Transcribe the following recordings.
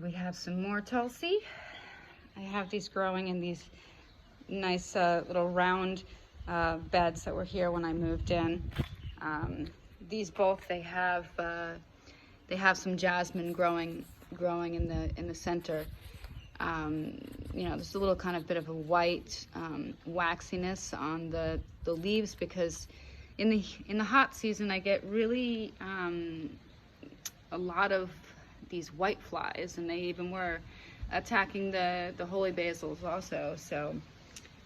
we have some more Tulsi. I have these growing in these nice little round beds that were here when I moved in. These both, they have some jasmine growing in the center. You know, there's a little kind of bit of a white waxiness on the leaves, because in the hot season I get really a lot of these white flies, and they even were attacking the holy basils also. So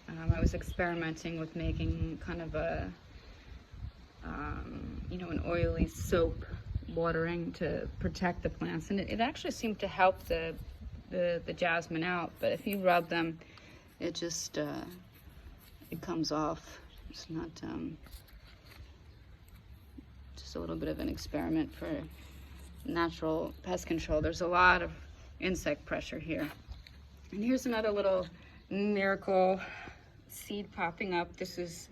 I was experimenting with making kind of a you know, an oily soap watering to protect the plants, and it actually seemed to help the jasmine out. But if you rub them, it just it comes off. It's not just a little bit of an experiment for natural pest control. There's a lot of insect pressure here. And here's another little miracle seed popping up. This is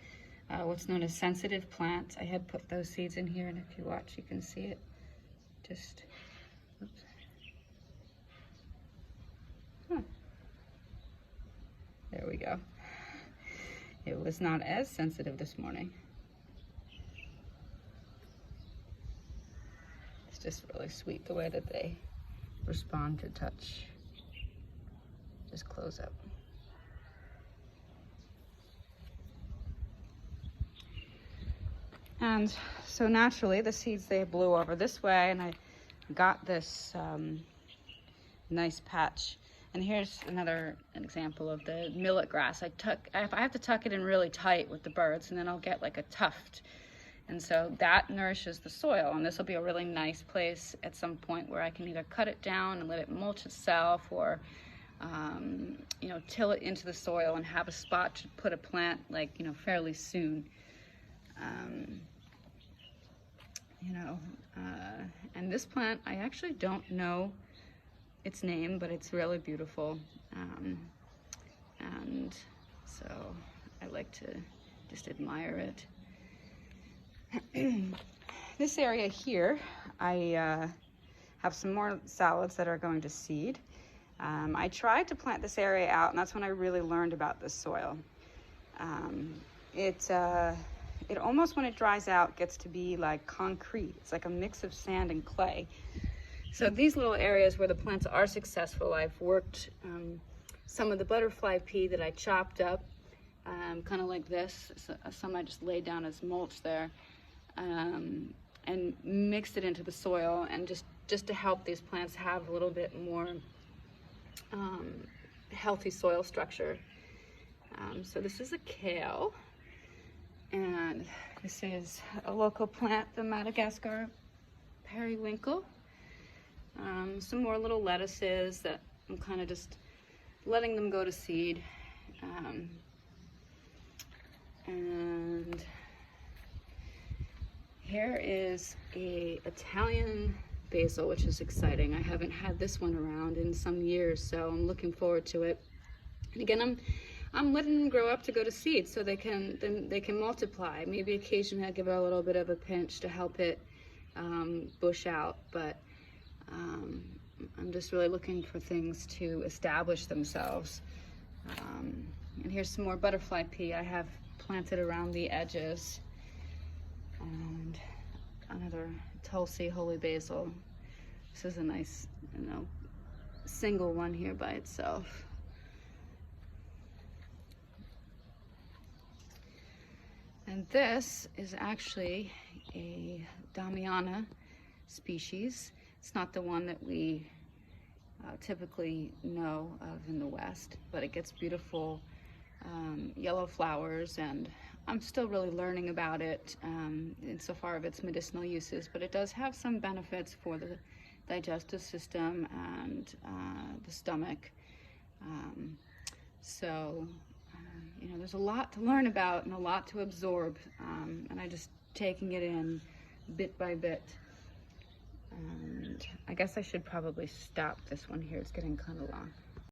what's known as sensitive plant. I had put those seeds in here, and if you watch, you can see it. Just, oops. Huh. There we go. It was not as sensitive this morning. It's just really sweet the way that they respond to touch. Just close up. And so naturally the seeds, they blew over this way, and I got this nice patch. And here's an example of the millet grass. I have to tuck it in really tight with the birds, and then I'll get like a tuft. And so that nourishes the soil, and this will be a really nice place at some point where I can either cut it down and let it mulch itself, or you know, till it into the soil and have a spot to put a plant, like, you know, fairly soon. You know, and this plant, I actually don't know its name, but it's really beautiful. And so I like to just admire it. This area here, I have some more salads that are going to seed. I tried to plant this area out, and that's when I really learned about this soil. It almost, when it dries out, gets to be like concrete. It's like a mix of sand and clay. So these little areas where the plants are successful, I've worked some of the butterfly pea that I chopped up, kind of like this. So, some I just laid down as mulch there, and mixed it into the soil, and just to help these plants have a little bit more healthy soil structure. So this is a kale, and this is a local plant, the Madagascar periwinkle. Some more little lettuces that I'm kind of just letting them go to seed. And here is a Italian basil, which is exciting. I haven't had this one around in some years, so I'm looking forward to it. And again, I'm letting them grow up to go to seed, so they can multiply. Maybe occasionally I'll give it a little bit of a pinch to help it bush out, but I'm just really looking for things to establish themselves. And here's some more butterfly pea I have planted around the edges, and another Tulsi holy basil. This is a nice, you know, single one here by itself. And this is actually a Damiana species. It's not the one that we typically know of in the West, but it gets beautiful yellow flowers, and I'm still really learning about it insofar of its medicinal uses, but it does have some benefits for the digestive system and the stomach. You know, there's a lot to learn about and a lot to absorb, and I'm just taking it in bit by bit. And I guess I should probably stop this one here. It's getting kind of long.